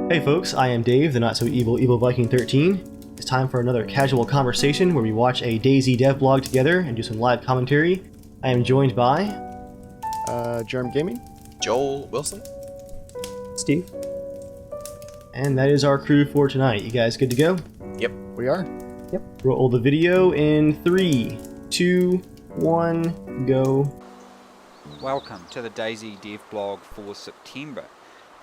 Hey folks, I am Dave, the not so evil Viking 13. It's time for another casual conversation where we watch a DayZ dev blog together and do some live commentary. I am joined by... Germ Gaming. Joel Wilson. Steve. And that is our crew for tonight. You guys good to go? Yep. We are. Yep. Roll the video in 3, 2, 1, go. Welcome to the DayZ dev blog for September.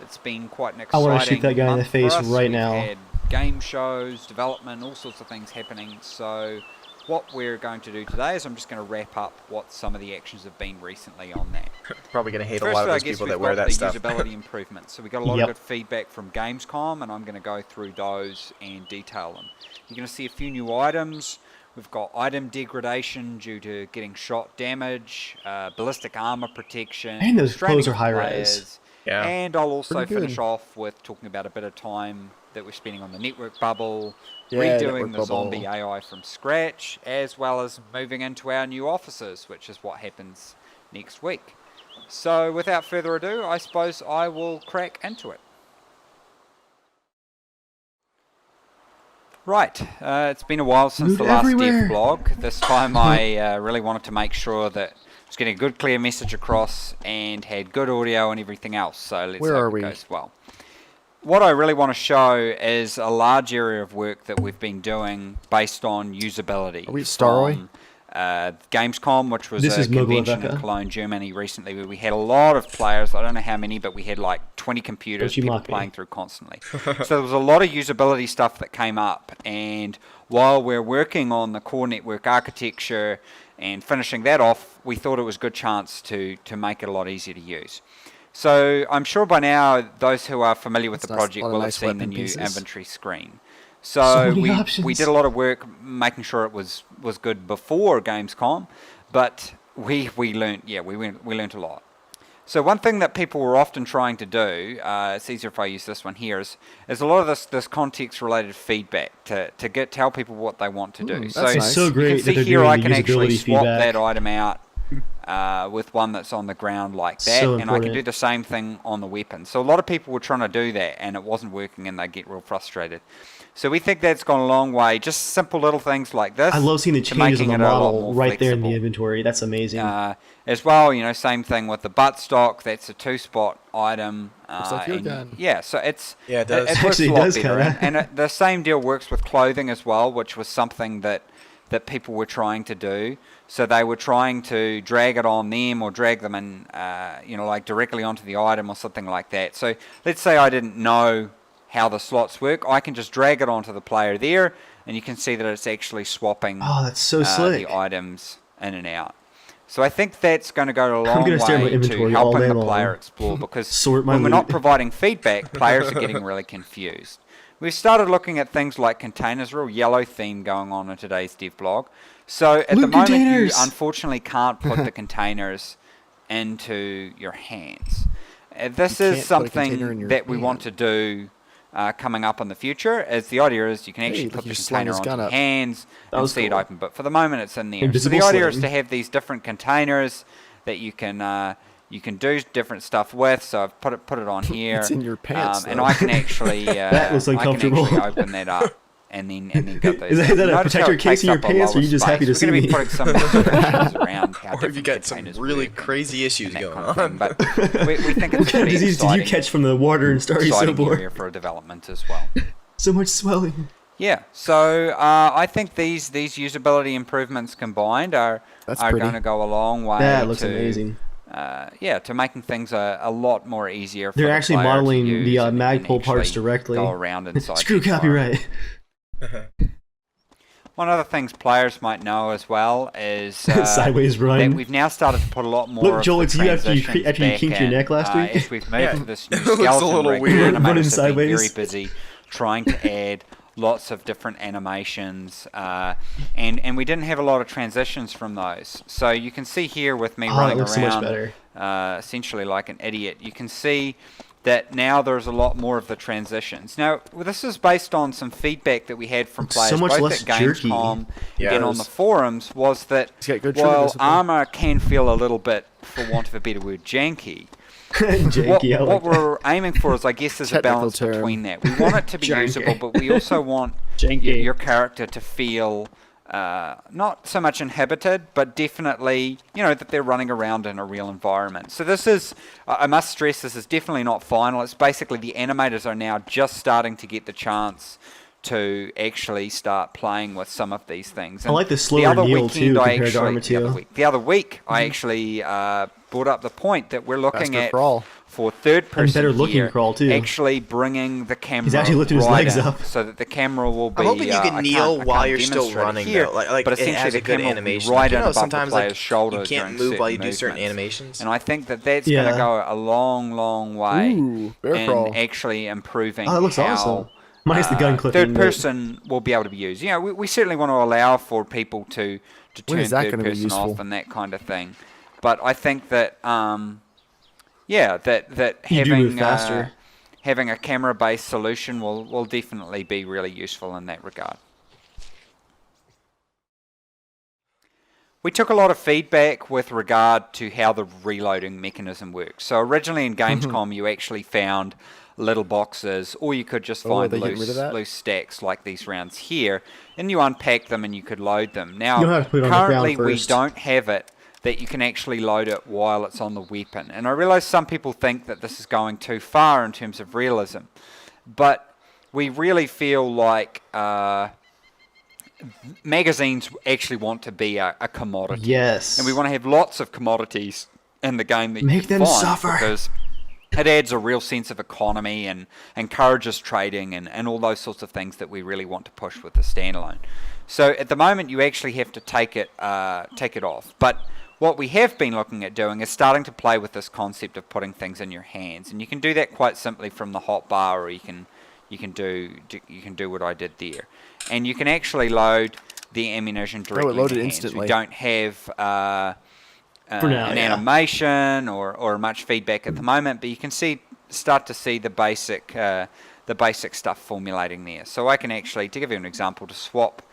It's been quite an I exciting want to shoot that guy in the face right now. We've had game shows, development, all sorts of things happening. So what we're going to do today is I'm just going to wrap up what some of the actions have been recently on that. Probably going to hate First, a lot of I those guess people we've that wear got that stuff. the usability improvements. So we got a lot of good feedback from Gamescom, and I'm going to go through those and detail them. You're going to see a few new items. We've got item degradation due to getting shot damage, ballistic armor protection, And those restraining clothes are high players. res. Yeah. And I'll also Pretty good. finish off with talking about a bit of time that we're spending on the network bubble, Yeah, redoing network the bubble. zombie AI from scratch, as well as moving into our new offices, which is what happens next week. So without further ado, I suppose I will crack into it. Right, it's been a while since Loot the last everywhere. dev blog. This time I really wanted to make sure that I was getting a good clear message across and had good audio and everything else, so let's Where are hope we? it goes well. What I really want to show is a large area of work that we've been doing based on usability. Are we at Starway? From, Gamescom, which was This a is Mogul convention in Rebecca. Cologne, Germany recently, where we had a lot of players. I don't know how many, but we had like 20 computers, Don't you people mock me. playing through constantly. So there was a lot of usability stuff that came up, and while we're working on the core network architecture and finishing that off, we thought it was a good chance to make it a lot easier to use. So I'm sure by now those who are familiar with the That's nice. project A lot of will have nice seen the weapon new pieces. inventory screen. So So many we options. did a lot of work making sure it was good before Gamescom, but we learnt a lot. So one thing that people were often trying to do, it's easier if I use this one here, is a lot of this context-related feedback to tell people what they want to do. that's So nice. It's so you great can that see they're here doing I the can actually usability swap feedback. that item out with one that's on the ground like that, So and I can important. do the same thing on the weapon. So a lot of people were trying to do that, and it wasn't working, and they get real frustrated. So we think that's gone a long way. Just simple little things like this. I love seeing the to changes on making the it a lot model more right there in the flexible. inventory. That's amazing. As well, same thing with the buttstock. That's a 2-spot item. Looks like your and gun. Yeah, so it Yeah, it does. works Actually, a it lot does better. kinda. And the same deal works with clothing as well, which was something that people were trying to do. So they were trying to drag it on them or drag them in, like directly onto the item or something like that. So let's say I didn't know how the slots work. I can just drag it onto the player there, and you can see that it's actually swapping Oh, that's so slick. the items in and out. So I think that's going to go a long gonna stare at my way to inventory all helping day the long. player explore, because Sort my when we're not loot. providing feedback, players are getting really confused. We've started looking at things like containers, real yellow theme going on in today's dev blog. So at the Loot moment, containers! you unfortunately can't put the containers into your hands. This You is can't put a container in something your that we want to hand. do coming up in the future, as the idea is you can actually look, put the he's slung container his onto gun your up. hands That and was see it cool. open, but for the moment it's in there. So Invisible the idea is sling. to have these different containers that you can do different stuff with. So I've put it on here. It's in your pants, and though. I can actually That was uncomfortable. I can actually open that up. And then get those. Is that a Notice how protector it case takes in your up a pants, or are lower you just happy to space. see We're going me? to be putting some restrictions around how Or have you different got some containers really work crazy issues and that going kind of on? thing. But we think it's What a kind of pretty disease did you exciting, catch from the water and Starry exciting Snowboard? area for development as well. So much swelling. Yeah, so I think these usability improvements combined are That's going pretty. to go a long way. That looks to, amazing. To making things a lot more easier. For They're the actually player to modeling use the and Magpul parts actually directly. Go around inside. Screw the environment. copyright. One of the things players might know as well is Sideways that run. we've now started to put a lot more. Look, of Joel, the it's you after you transitions kinked back your in, neck last week. As we've moved Yeah. to this new It looks a skeleton little rig, weird. the Running animators have been very sideways. busy trying to add lots of different animations, and we didn't have a lot of transitions from those. So you can see here with me Oh, it running looks so much around, better. essentially like an idiot. You can see that now there's a lot more of the transitions. Now, this is based on some feedback that we had from Looks players so much both less at jerky. Gamescom Yeah. and on the forums, was that He's got good trigger while discipline. armor can feel a little bit, for want of a better word, janky, Janky, I like what that. we're aiming for is, I guess, there's a Technical balance term. between that. We want it to be Janky. usable, but we also want Janky. your character to feel not so much inhibited, but definitely, that they're running around in a real environment. So this is, I must stress, this is definitely not final. It's basically the animators are now just starting to get the chance to actually start playing with some of these things. I like the slower kneel too compared to Arma 2. The other week, I actually brought up the point that we're looking Faster at crawl. for third person better looking here, crawl, too. actually bringing the camera He's actually lifting his right legs in, up. so that the camera will be. I'm hoping you I can kneel can't while you're still demonstrate it running, here, though. Like but it essentially has the a good camera will be animation. right You in know, above the sometimes player's shoulder you can't during move while you do certain certain movements. animations. And I think that that's going Yeah. to go a long, long way Ooh, bear crawl. in actually improving Oh, that looks how awesome. Minus the gun clipping. third person will be able to be used. We certainly want to allow for people to When turn is that third gonna be person useful? off and that kind of thing. But I think that that You do having move faster. having a camera-based solution will definitely be really useful in that regard. We took a lot of feedback with regard to how the reloading mechanism works. So originally in Gamescom, you actually found little boxes, or you could just Oh, find they getting rid of that? loose stacks like these rounds here, and you unpack them and you could load them. Now, You don't have to put it on the ground currently we first. don't have it that you can actually load it while it's on the weapon. And I realize some people think that this is going too far in terms of realism, but we really feel like magazines actually want to be a commodity. Yes. And we want to have lots of commodities in the game that you Make can them find, suffer. because it adds a real sense of economy and encourages trading and all those sorts of things that we really want to push with the standalone. So at the moment, you actually have to take it off. But what we have been looking at doing is starting to play with this concept of putting things in your hands, and you can do that quite simply from the hotbar, or you can do what I did there, and you can actually load the ammunition directly in loaded your hands. instantly. We don't have For now, an yeah. animation or much feedback at the moment, but you can start to see the basic stuff formulating there. So I can actually, to give you an example, to swap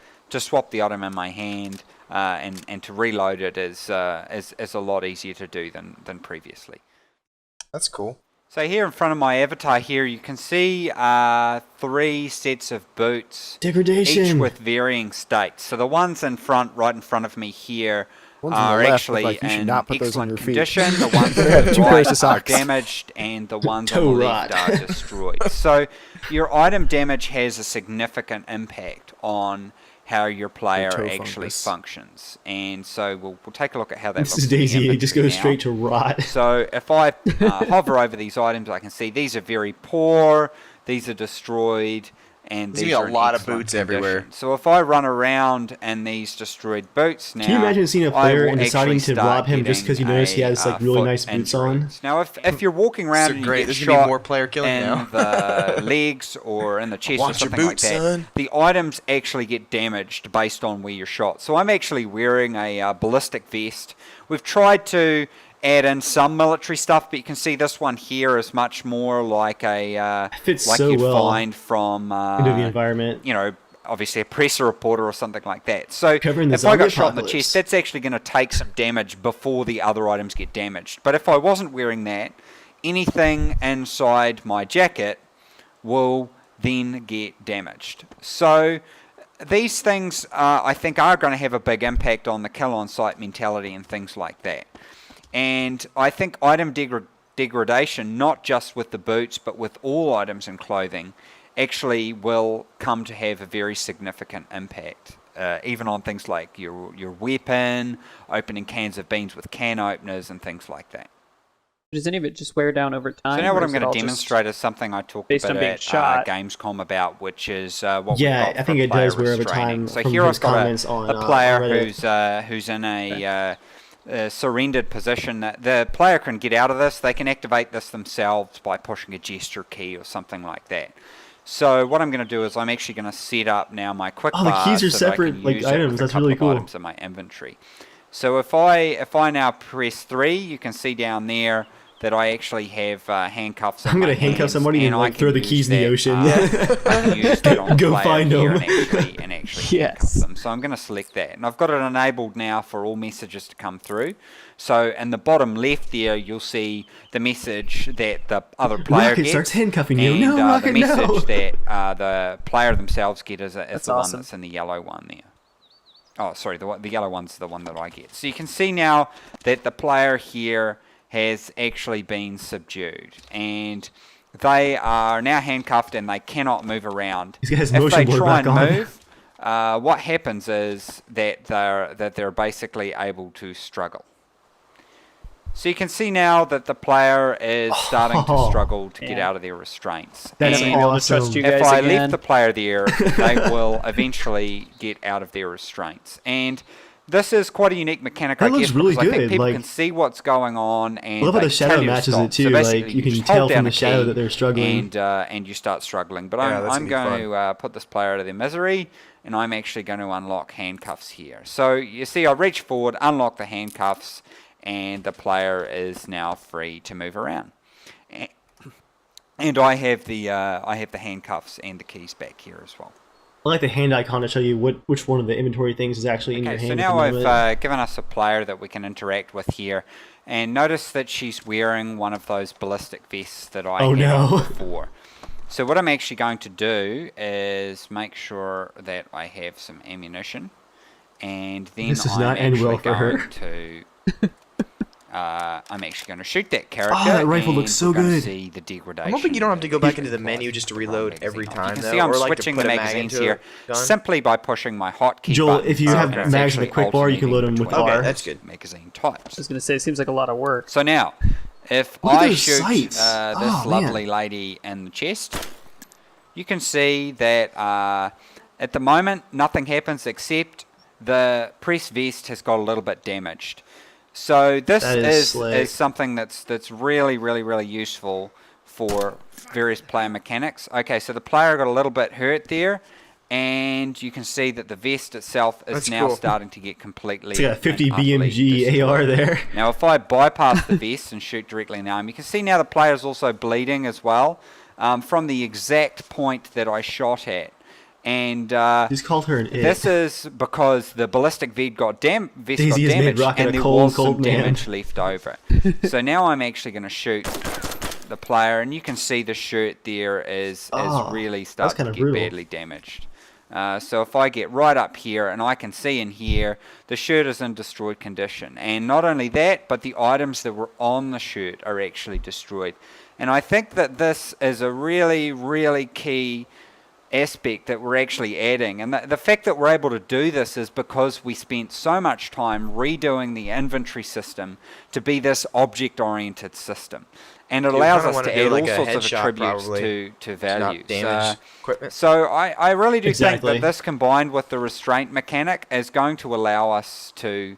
the item in my hand and to reload it is a lot easier to do than previously. That's cool. So here in front of my avatar here, you can see 3 sets of boots, Degradation. each with varying states. So the ones right in front of me here Ones on the are left look actually like you should in not put those on excellent your feet. condition. The ones on the Two pairs right of are socks. damaged, and the ones on Toe the left rot. are destroyed. So your item damage has a significant impact on how your player toe actually fungus. functions. And so we'll take a look at how that This looks is in the DayZ. It just inventory goes now. straight to rot. So if I hover over these items, I can see these are very poor, these are destroyed, and There's these gonna are be in a lot of excellent boots everywhere. condition. So if I run around in these destroyed boots now, Can you imagine seeing a I player will and deciding actually to start rob him just getting 'cause you notice he has, a, like, really foot nice boots injury. on? Now if you're walking around So and great, you get there's gonna be shot more player killing in now. the legs or in the chest or Watch your something like boots, that, son. the items actually get damaged based on where you're shot. So I'm actually wearing a ballistic vest. We've tried to add in some military stuff, but you can see this one here is much more like a Fits like so you'd well find from into the environment. obviously a presser reporter or something like that. So Covering the if I got zombie shot in the apocalypse. chest, that's actually going to take some damage before the other items get damaged. But if I wasn't wearing that, anything inside my jacket will then get damaged. So these things, I think, are going to have a big impact on the kill on sight mentality and things like that. And I think item degradation, not just with the boots, but with all items and clothing, actually will come to have a very significant impact. Even on things like your weapon, opening cans of beans with can openers, and things like that. Does any of it just wear down over time? So now what or I'm is it going all to just demonstrate is something I talked based about on being at shot? Gamescom about, which is what Yeah, we've got I think for it player does wear over restraining. time So from here his I've got comments on, a player Reddit. who's in a surrendered position. That the player can get out of this. They can activate this themselves by pushing a gesture key or something like that. So what I'm going to do is I'm actually going to set up now my quick Oh, the bar keys are so that I separate, can like, use it items. with a That's couple really of cool. items in my inventory. So if I now press 3, you can see down there that I actually have handcuffs in I'm my gonna handcuff hands, somebody and, like, I throw can the use keys in the that, ocean. I can use that on Go player find here them. and actually Yes. handcuff them. So I'm going to select that. And I've got it enabled now for all messages to come through. So in the bottom left there, you'll see the message that the other player Rocket gets. starts handcuffing you. And No, Rocket, the message no. that the player themselves get is the awesome. one that's in the yellow one there. Oh, sorry, the yellow one's the one that I get. So you can see now that the player here has actually been subdued. And they are now handcuffed and they cannot move around. He's got his If motion they blur try back and on. move, what happens is that they're basically able to struggle. So you can see now that the player is starting to struggle to get out of their restraints. That's And able to trust you if guys I again. leave the player there, they will eventually get out of their restraints. And this is quite a unique mechanic, That I looks guess, really because I think good, people like- can see what's going on, and I love how they the can shadow tell you to matches stop. it too. So Like basically, you can just tell hold from down the a shadow key that they're struggling. and you start struggling. But Yeah, that's I'm gonna be going to put this player out of their misery, and I'm actually going to unlock handcuffs here. So you see, I reach forward, unlock the handcuffs, and the player is now free to move around. And I have the handcuffs and the keys back here as well. I like the hand icon to show you which one of the inventory things is actually in your Okay, hand. so at the now moment. I've given us a player that we can interact with here, and notice that she's wearing one of those ballistic vests that I Oh, had no. on before. So what I'm actually going to do is make sure that I have some ammunition, and then This does I'm not end well actually for her. going to I'm actually going to shoot that character. that rifle and looks so we're gonna good. See the degradation. I'm hoping you don't have to go that back into the implies menu just to with the reload magazine every on. time, You can though, see I'm or like to switching put the a mag magazines into a here gun? simply by pushing my hotkey Joel, button. if you have and it's mags in the actually quick bar, you can load them with alternating R. Okay, that's good. magazine I types. was gonna say, it seems like a lot of work. So now, if Look at I those shoot sights. this Oh, lovely man. lady in the chest, you can see that at the moment nothing happens except the press vest has got a little bit damaged. So this That is is slick. something that's really, really, really useful for various player mechanics. Okay, so the player got a little bit hurt there, and you can see that the vest itself is That's now cool. starting to get completely It's like a 50 and utterly BMG destroyed. AR there. Now, if I bypass the vest and shoot directly in the arm, you can see now the player is also bleeding as well from the exact point that I shot at. And He's called her an it. this is because the ballistic vest got DayZ has made damaged, Rocket a and there cold, was some cold man. damage left over. So now I'm actually going to shoot the player, and you can see the shirt there is really starting kinda to get brutal. badly damaged. So if I get right up here, and I can see in here, the shirt is in destroyed condition. And not only that, but the items that were on the shirt are actually destroyed. And I think that this is a really, really key aspect that we're actually adding, and the fact that we're able to do this is because we spent so much time redoing the inventory system to be this object-oriented system, and it allows kinda us wanna to do add like all a sorts of headshot attributes probably, to not values. damage equipment. So I really do Exactly. think that this combined with the restraint mechanic is going to allow us to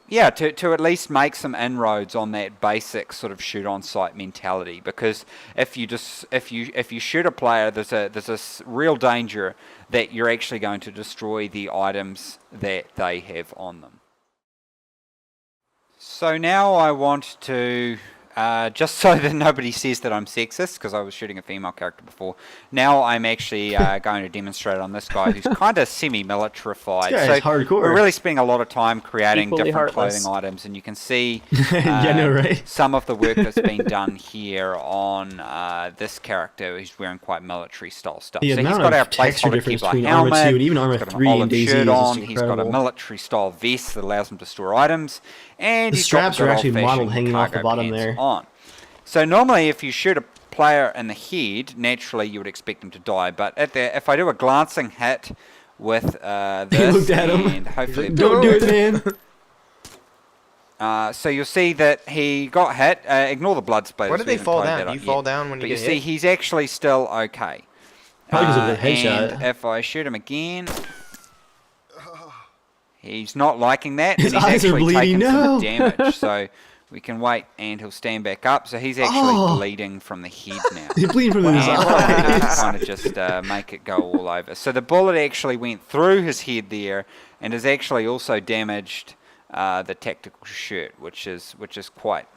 to at least make some inroads on that basic sort of shoot on sight mentality, because if you shoot a player, there's a real danger that you're actually going to destroy the items that they have on them. So now I want to just so that nobody says that I'm sexist, because I was shooting a female character before. Now I'm actually going to demonstrate on this guy who's kind of semi-militarified. This So guy's hardcore. we're really spending a lot of time creating Equally different heartless. clothing items, and you can see Yeah, no, right? some of the work that's been done here on this character who's wearing quite military style stuff. The So he's amount got of our texture placeholder difference Kevlar between Arma 2 helmet, and even Arma he's got an 3 in olive DayZ shirt is on, just he's got a incredible. military style vest that allows him to store items, and The he's got straps are good actually old-fashioned modeled hanging off the cargo bottom pants there. on. So normally if you shoot a player in the head, naturally you would expect him to die, but if I do a glancing hit with this, looked at him. and hopefully Don't do it, man. so you'll see that he got hit. Ignore the blood splatters. Where did we they haven't fall tidied down? that Do up you fall yet. down when you But get you see, hit? he's actually still okay. Probably because of the headshot. And if I shoot him again, he's not liking that. His and he's eyes are actually bleeding, taken no. some damage. So we can wait and he'll stand back up. So he's actually bleeding from the head now. He's bleeding from his And what I'm going to do is eyes. kind of just make it go all over. So the bullet actually went through his head there, and has actually also damaged the tactical shirt, which is quite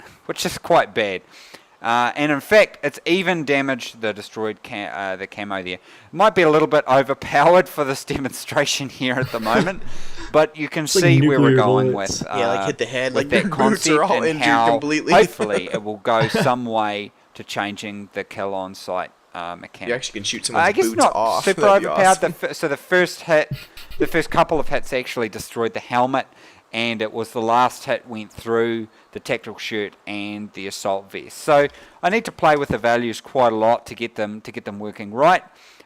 bad. And in fact, it's even damaged the destroyed the camo there. It might be a little bit overpowered for this demonstration here at the moment, but you can see like where we're nuclear going bullets. with Yeah, like hit the head, with like that your boots concept are all and injured how completely. hopefully it will go some way to changing the kill on site mechanic. You actually can shoot someone's I guess boots not off. super That'd be overpowered. awesome. So the first couple of hits actually destroyed the helmet, and it was the last hit went through the tactical shirt and the assault vest. So I need to play with the values quite a lot to get them working right.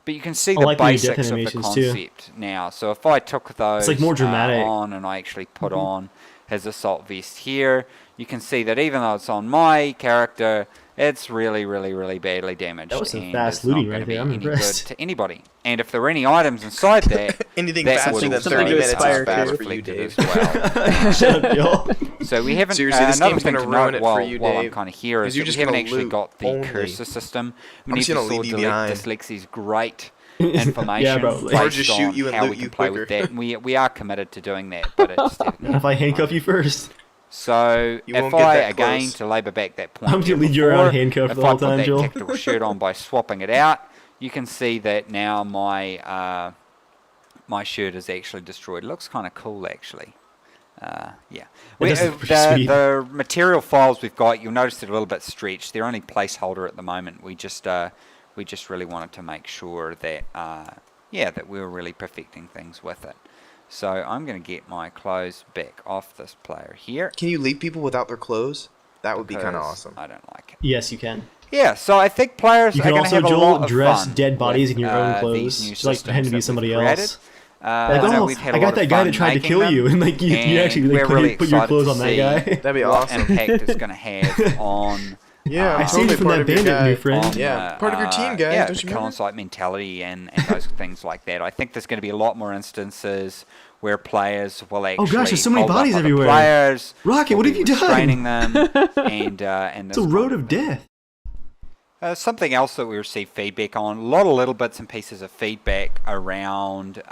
But you can see the like when you death basics of the animations, too. concept now. So if I took those like more dramatic. on and I actually put on his assault vest here, you can see that even though it's on my character, it's really, really, really badly damaged. That was some and fast it's not looting gonna right be there. I'm any impressed. good to anybody. And if there were any items inside that, Anything that faster would than also 30 be minutes is fire fast too. for you, reflected Dave. as well. Shut up, y'all. So we haven't. Seriously, this another game's thing gonna to ruin note it while, for you, while I'm Dave, kind of here is 'cause you're that we just haven't gonna actually loot got the only. cursor system. I'm just gonna leave you behind. Dyslexia's great information Yeah, probably. based Or just shoot on you and how loot we can you play quicker. with that. And we are committed to doing that, but it's definitely If I handcuff you first, so You won't if get I, that again, close. to labour back that point, I'm gonna here lead you around before, handcuffed if the I whole put time, that Joel. tactical shirt on by swapping it out, you can see that now my my shirt is actually destroyed. It looks kind of cool, actually. Yeah. does look pretty sweet. The material files we've got, you'll notice they're a little bit stretched. They're only placeholder at the moment. We just really wanted to make sure that that we were really perfecting things with it. So I'm going to get my clothes back off this player here. Can you leave people without their clothes? That would be kind of because awesome. I don't like it. yes, you can. Yeah, so I think players You are can going to also, have a Joel, lot of dress fun dead bodies with, in your own these clothes, new just like pretend to be systems that somebody we've created. else. I Like, know oh, we've had I a got lot that of guy fun that tried to making kill them, you, and like you actually and like we're really put your excited clothes to on that see guy. That'd be what awesome. impact it's going to have on Yeah, I I'm saved you totally from part that of your bandit, guy. new friend. on, Yeah, part of your team, guys, Yeah, don't the you kill on remember? site mentality and those things like that. I think there's going to be a lot more instances where players will actually gosh, there's so many hold up bodies other everywhere. Players, Rocket, will what have be you done? restraining them, and It's this a road kind of thing. death. Something else that we received feedback on, a lot of little bits and pieces of feedback around,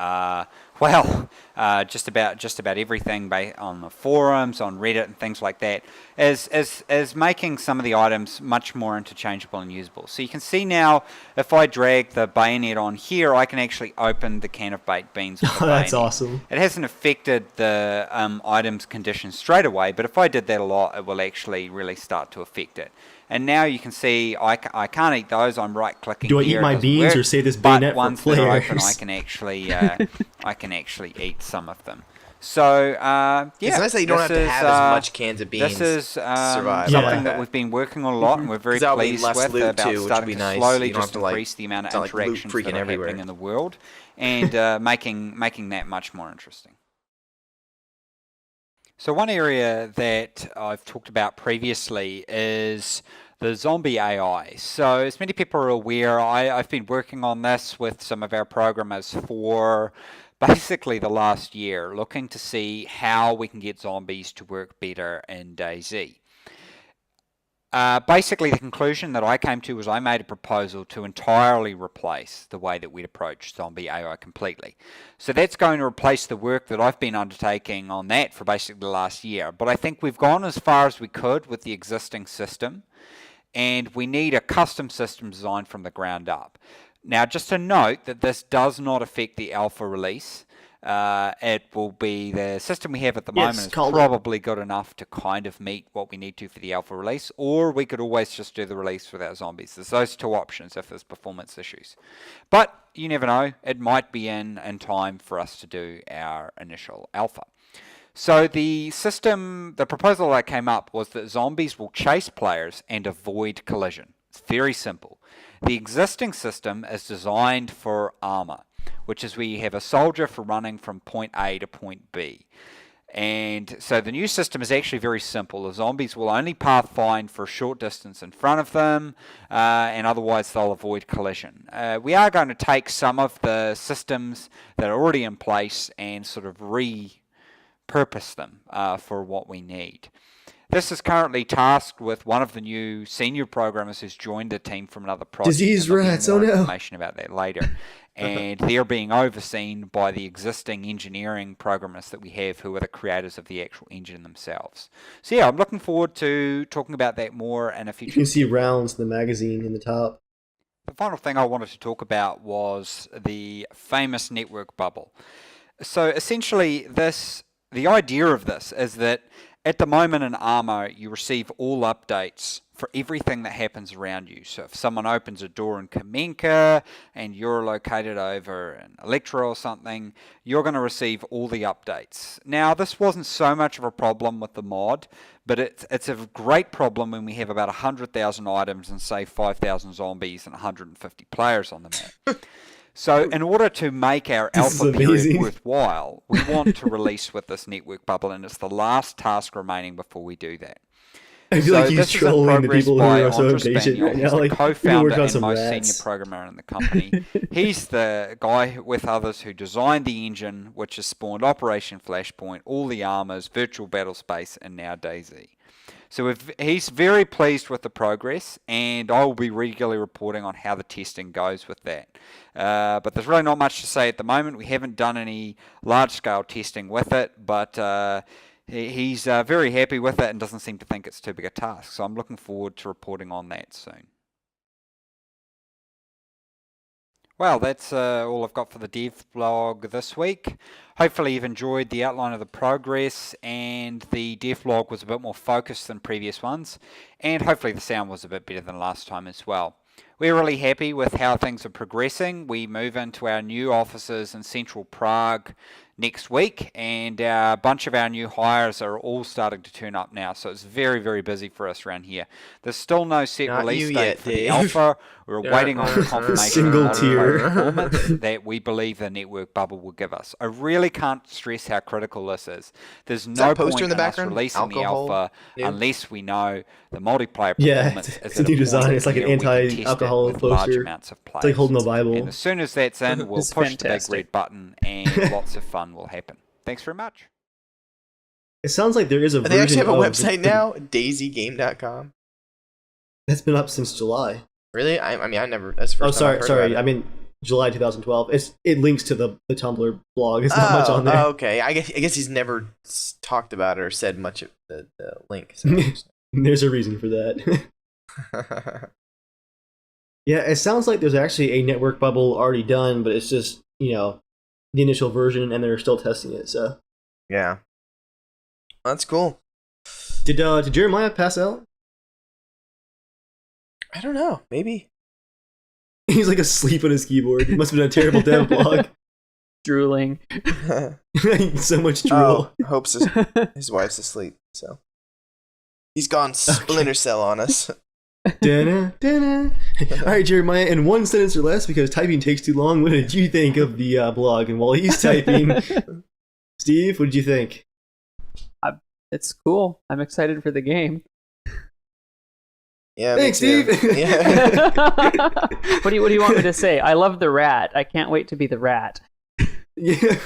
just about everything on the forums, on Reddit and things like that, is making some of the items much more interchangeable and usable. So you can see now, if I drag the bayonet on here, I can actually open the can of baked beans with the Oh, that's bayonet. awesome. It hasn't affected the item's condition straight away, but if I did that a lot, it will actually really start to affect it. And now you can see I can't eat those. I'm right clicking. Do I eat here, it my doesn't beans work, or save this but bayonet for ones that are open, players? I can actually eat some of them. So yeah, It's nice that you don't have to have as much cans of beans. This is survive something like that that. we've been working on a lot, and we're very 'Cause that'll be pleased less with loot about too, which would starting be to nice. slowly You don't just have to, like, increase the amount of sound like loot interactions that freaking are everywhere. happening in the world, and making that much more interesting. So one area that I've talked about previously is the zombie AI. So as many people are aware, I've been working on this with some of our programmers for basically the last year, looking to see how we can get zombies to work better in DayZ. Basically, the conclusion that I came to was I made a proposal to entirely replace the way that we'd approach zombie AI completely. So that's going to replace the work that I've been undertaking on that for basically the last year. But I think we've gone as far as we could with the existing system, and we need a custom system designed from the ground up. Now, just to note that this does not affect the alpha release. It will be the system we have at the moment is probably good enough to kind of meet what we need to for the alpha release, or we could always just do the release without zombies. There's those two options if there's performance issues. But you never know, it might be in time for us to do our initial alpha. So the proposal that came up was that zombies will chase players and avoid collision. It's very simple. The existing system is designed for armor, which is where you have a soldier for running from point A to point B. And so the new system is actually very simple. The zombies will only pathfind for a short distance in front of them, and otherwise they'll avoid collision. We are going to take some of the systems that are already in place and sort of repurpose them for what we need. This is currently tasked with one of the new senior programmers who's joined the team from another project. Disease and there'll be rats, more oh no. information about that later. and they're being overseen by the existing engineering programmers that we have, who are the creators of the actual engine themselves. So yeah, I'm looking forward to talking about that more in a future. You can see rounds in the magazine in the top. The final thing I wanted to talk about was the famous network bubble. So essentially, the idea of this is that at the moment in Arma, you receive all updates for everything that happens around you. So if someone opens a door in Kamenka and you're located over in Electra or something, you're going to receive all the updates. Now, this wasn't so much of a problem with the mod, but it's a great problem when we have about 100,000 items and, say, 5,000 zombies and 150 players on the map. So in order to make our alpha period worthwhile, we want to release with this network bubble, and it's the last task remaining before we do that. I feel like he's trolling the people who are so impatient right now. He's Like, the co-founder and most rats. senior programmer in the company. He's the guy with others who designed the engine, which has spawned Operation Flashpoint, all the armors, virtual battle space, and now DayZ. So he's very pleased with the progress, and I will be regularly reporting on how the testing goes with that. But there's really not much to say at the moment. We haven't done any large-scale testing with it, but he's very happy with it and doesn't seem to think it's too big a task. So I'm looking forward to reporting on that soon. Well, that's all I've got for the dev blog this week. Hopefully you've enjoyed the outline of the progress, and the dev blog was a bit more focused than previous ones, and hopefully the sound was a bit better than last time as well. We're really happy with how things are progressing. We move into our new offices in central Prague next week, and a bunch of our new hires are all starting to turn up now, so it's very, very busy for us around here. There's still no set release date for the alpha. We're waiting on confirmation Single of tier. performance that we believe the network bubble will give us. I really can't stress how critical this is. There's no point in us releasing the alpha unless we know the multiplayer performance is it's a new design. It's like an anti-alcohol poster. It's like holding a Bible. And as soon as that's in, we'll push the big red button, and lots of fun will happen. Thanks very much. It sounds like there is a version They actually have a of website now, DayZgame.com. That's been up since July. Really? I mean, I never. That's the first time I've heard about it. I mean July 2012. It links to the Tumblr blog. It's not much on there. Okay. I guess he's never talked about it or said much of the link. So. There's a reason for that. Yeah, it sounds like there's actually a network bubble already done, but it's just, the initial version, and they're still testing it. So yeah, that's cool. Did Jeremiah pass out? I don't know. Maybe. He's like asleep on his keyboard. It must have been a terrible dev blog. Drooling. So much drool. Hopes his wife's asleep, so he's gone Splinter Cell on us. All right, Jeremiah, in one sentence or less, because typing takes too long, what did you think of the blog? And while he's typing, Steve, what did you think? It's cool. I'm excited for the game. Yeah, thanks, Steve. Yeah. What do you want me to say? I love the rat. I can't wait to be the rat. Yeah.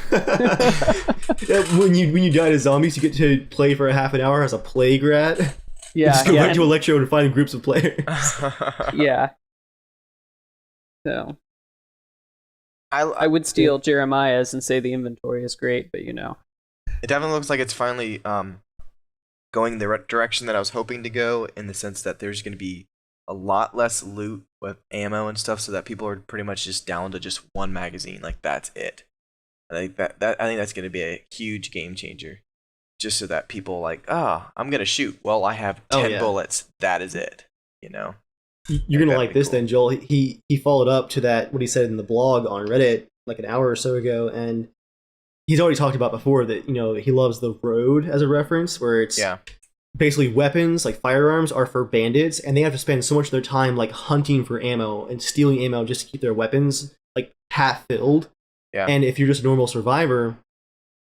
When you die to zombies, you get to play for a half an hour as a plague rat. Yeah, just go back to Electro and find groups of players. Yeah. So I would steal Jeremiah's and say the inventory is great, but it definitely looks like it's finally going the direction that I was hoping to go, in the sense that there's going to be a lot less loot with ammo and stuff, so that people are pretty much just down to just one magazine. Like, that's it. I think that's going to be a huge game changer. Just so that people I'm going to shoot. Well, I have 10 bullets. That is it. You're going to like this cool. Then, Joel. He followed up to that, what he said in the blog on Reddit like an hour or so ago, and he's already talked about before that, he loves the road as a reference, where it's basically weapons, like firearms, are for bandits, and they have to spend so much of their time like hunting for ammo and stealing ammo just to keep their weapons like half filled. Yeah. And if you're just a normal survivor,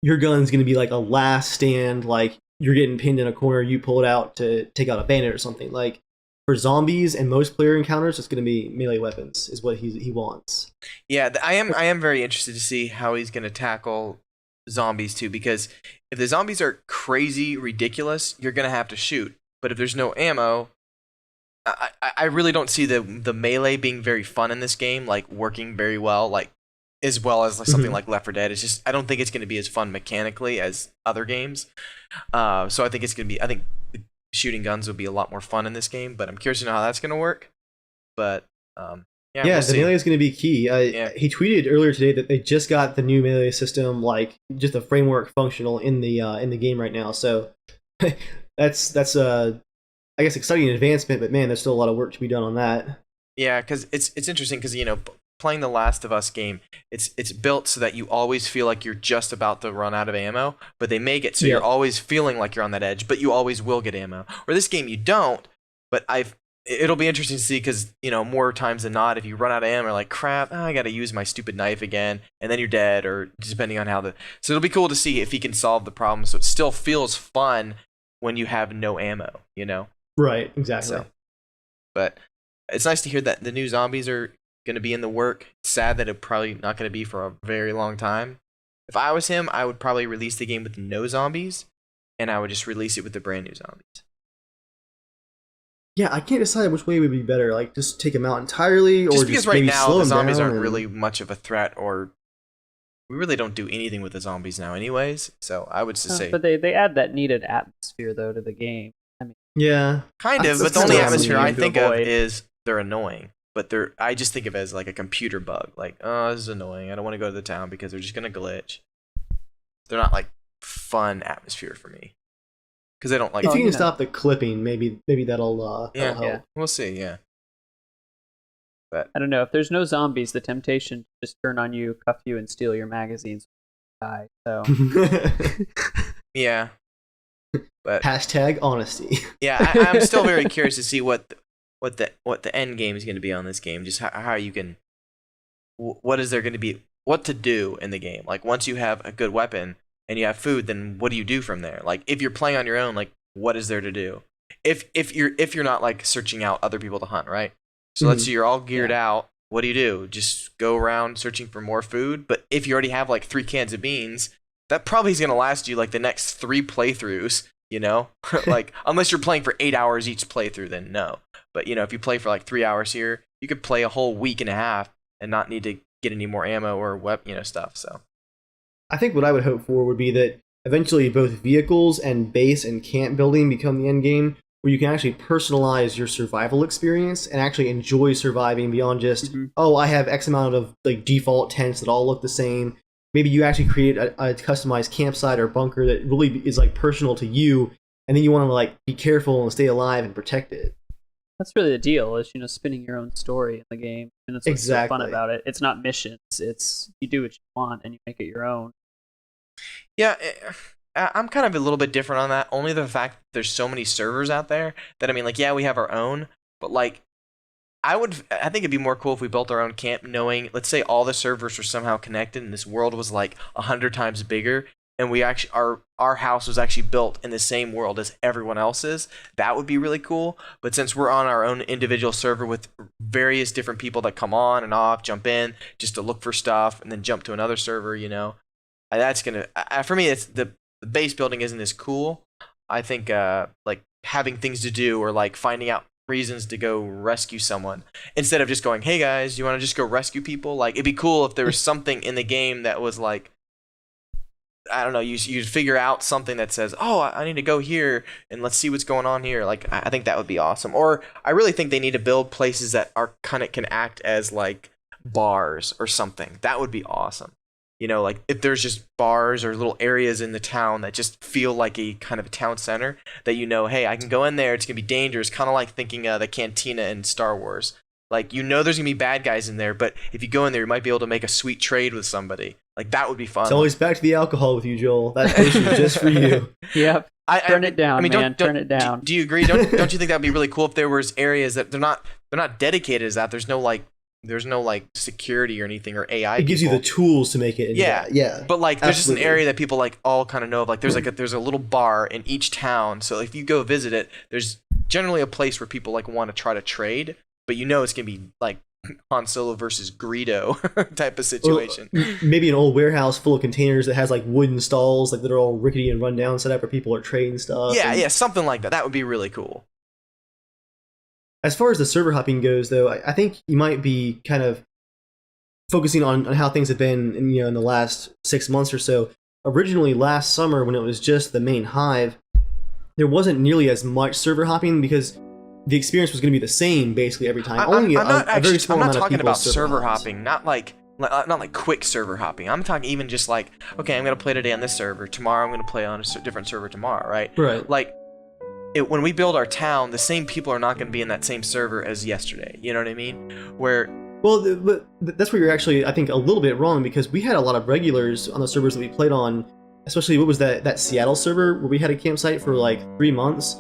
your gun's going to be like a last stand, like you're getting pinned in a corner, you pull it out to take out a bandit or something. Like, for zombies and most player encounters, it's going to be melee weapons is what he wants. Yeah, I am very interested to see how he's going to tackle zombies too, because if the zombies are crazy ridiculous, you're going to have to shoot. But if there's no ammo, I really don't see the melee being very fun in this game, like working very well. Like, as well as like something like Left 4 Dead. It's just I don't think it's going to be as fun mechanically as other games. So I think it's going to be. I think shooting guns will be a lot more fun in this game. But I'm curious to know how that's going to work. But yeah, the melee is going to be key. He tweeted earlier today that they just got the new melee system, like just the framework functional in the game right now. So that's I guess exciting advancement. But man, there's still a lot of work to be done on that. Yeah, because it's interesting because playing the Last of Us game, it's built so that you always feel like you're just about to run out of ammo, but they make it so you're always feeling like you're on that edge, but you always will get ammo. Or this game you don't, but it'll be interesting to see because more times than not, if you run out of ammo, you're like crap, I got to use my stupid knife again, and then you're dead, or depending on how so it'll be cool to see if he can solve the problem so it still feels fun when you have no ammo. Right, exactly. But it's nice to hear that the new zombies are going to be in the work. It's sad that it's probably not going to be for a very long time. If I was him, I would probably release the game with no zombies, and I would just release it with the brand new zombies. Yeah, I can't decide which way would be better. Like, just take them out entirely, or just because right maybe now slow the them zombies down aren't really much of a threat, or we really don't do anything with the zombies now, anyways. So I would just say, but they add that needed atmosphere though to the game. I mean, yeah, kind of. But the only atmosphere I think of is they're annoying. But I just think of it as like a computer bug. Like, oh, this is annoying. I don't want to go to the town because they're just gonna glitch. They're not like fun atmosphere for me because they don't like. If you can stop the clipping, maybe that'll help. Yeah, we'll see. Yeah, but I don't know if there's no zombies, the temptation to just turn on you, cuff you, and steal your magazines. Die. So yeah, but hashtag honesty. Yeah, I'm still very curious to see what the end game is going to be on this game. Just how you can, what is there going to be, what to do in the game. Like once you have a good weapon and you have food, then what do you do from there? Like if you're playing on your own, like what is there to do? If you're not like searching out other people to hunt, right? So let's say you're all geared out. What do? Just go around searching for more food. But if you already have like 3 cans of beans, that probably is going to last you like the next 3 playthroughs. Like unless you're playing for 8 hours each playthrough, then no. But if you play for like 3 hours here, you could play a whole week and a half and not need to get any more ammo or stuff. So I think what I would hope for would be that eventually both vehicles and base and camp building become the end game, where you can actually personalize your survival experience and actually enjoy surviving beyond just I have X amount of like default tents that all look the same. Maybe you actually create a customized campsite or bunker that really is like personal to you, and then you want to like be careful and stay alive and protect it. That's really the deal, is spinning your own story in the game, and that's what's so fun about it. It's not missions; it's you do what you want and you make it your own. Yeah, I'm kind of a little bit different on that. Only the fact that there's so many servers out there that we have our own, but like I think it'd be more cool if we built our own camp, knowing, let's say all the servers were somehow connected and this world was like 100 times bigger, and we actually our house was actually built in the same world as everyone else's. That would be really cool. But since we're on our own individual server with various different people that come on and off, jump in just to look for stuff, and then jump to another server, that's gonna for me. It's the base building isn't as cool. I think like having things to do or like finding out reasons to go rescue someone instead of just going, hey guys, you want to just go rescue people? Like it'd be cool if there was something in the game that was like, I don't know, you'd figure out something that says, oh, I need to go here and let's see what's going on here. Like I think that would be awesome. Or I really think they need to build places that are can act as like bars or something. That would be awesome. Like if there's just bars or little areas in the town that just feel like a kind of a town center that hey, I can go in there, it's going to be dangerous, kind of like thinking the cantina in Star Wars. Like there's going to be bad guys in there, but if you go in there, you might be able to make a sweet trade with somebody. Like that would be fun. It's always back to the alcohol with you, Joel. That potion is just for you. Yep. Turn it down, man. Turn it down. Do you agree? Don't you think that'd be really cool if there was areas that they're not dedicated as that? There's no like security or anything or AI. It gives you the tools to make it. Yeah. But like, there's just an area that people like all kind of know of. Like, there's a little bar in each town. So if you go visit it, there's generally a place where people like want to try to trade. But it's gonna be like Han Solo versus Greedo type of situation. Or maybe an old warehouse full of containers that has like wooden stalls, like that are all rickety and run down, set up where people are trading stuff. Yeah, something like that. That would be really cool. As far as the server hopping goes, though, I think you might be kind of focusing on how things have been in the last 6 months or so. Originally last summer when it was just the main hive, there wasn't nearly as much server hopping because the experience was going to be the same basically every time. I'm not talking people about server hopping, not like quick server hopping. I'm talking even just like, okay, I'm gonna play today on this server. Tomorrow I'm gonna play on a different server tomorrow, right? Right. Like, when we build our town, the same people are not gonna be in that same server as yesterday. You know what I mean? Well, but that's where you're actually, I think, a little bit wrong because we had a lot of regulars on the servers that we played on, especially what was that Seattle server where we had a campsite for like 3 months.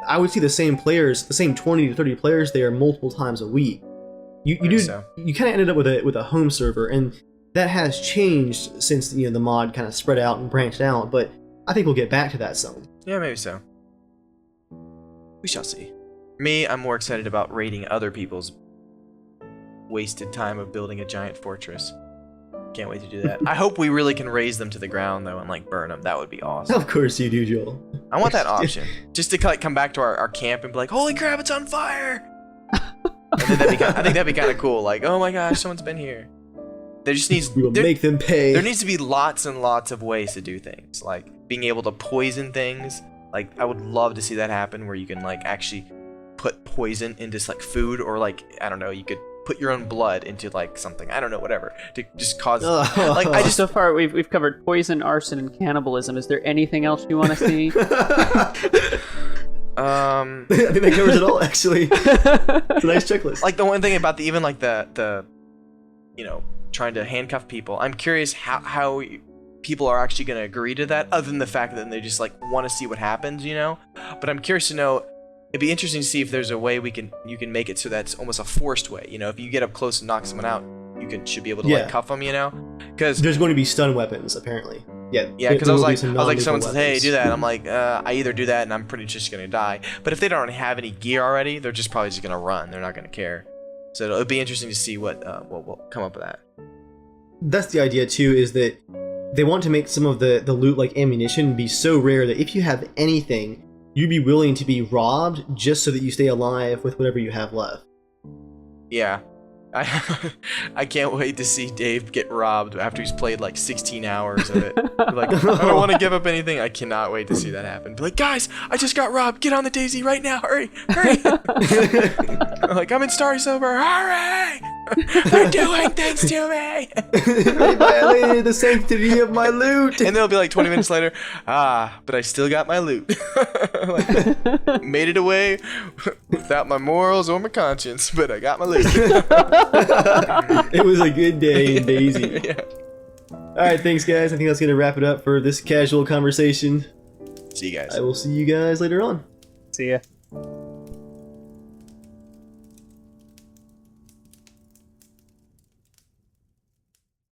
I would see the same players, the same 20 to 30 players there multiple times a week. You kind of ended up with a home server, and that has changed since the mod kind of spread out and branched out. But I think we'll get back to that soon. Yeah, maybe so. We shall see. Me, I'm more excited about raiding other people's wasted time of building a giant fortress. Can't wait to do that. I hope we really can raise them to the ground though and like burn them. That would be awesome. Of course you do, Joel. I want that option, just to like come back to our camp and be like, "Holy crap, it's on fire!" And then I think that'd be kind of cool. Like, oh my gosh, someone's been here. There just needs we will make them pay. There needs to be lots and lots of ways to do things, like being able to poison things. Like, I would love to see that happen, where you can like actually put poison into like food, or like, I don't know, you could put your own blood into like something, I don't know, whatever, to just cause like so far we've covered poison, arson, and cannibalism. Is there anything else you want to see? I think that covers it all, actually. It's a nice checklist. Like the one thing about even like the trying to handcuff people, I'm curious how people are actually going to agree to that, other than the fact that they just like want to see what happens, but I'm curious to know. It'd be interesting to see if there's a way you can make it so that's almost a forced way. If you get up close and knock someone out, you should be able to like cuff them. Because there's going to be stun weapons apparently. Yeah. Because I was like, someone says, "Hey, do that." I'm like, I either do that and I'm pretty just gonna die. But if they don't have any gear already, they're just probably just gonna run. They're not gonna care. So it'll be interesting to see what will come up with that. That's the idea too. Is that they want to make some of the loot, like ammunition, be so rare that if you have anything, you'd be willing to be robbed just so that you stay alive with whatever you have left. Yeah. I can't wait to see Dave get robbed after he's played like 16 hours of it. Like, I don't want to give up anything. I cannot wait to see that happen. Be like, guys, I just got robbed. Get on the DayZ right now. Hurry. Like, I'm in Starry Sober. Hurry! They're doing things to me. They violated the sanctity of my loot. And they'll be like 20 minutes later, but I still got my loot. Like, made it away without my morals or my conscience, but I got my loot. It was a good day in DayZ. Yeah. Alright, thanks guys. I think that's going to wrap it up for this casual conversation. See you guys. I will see you guys later on. See ya.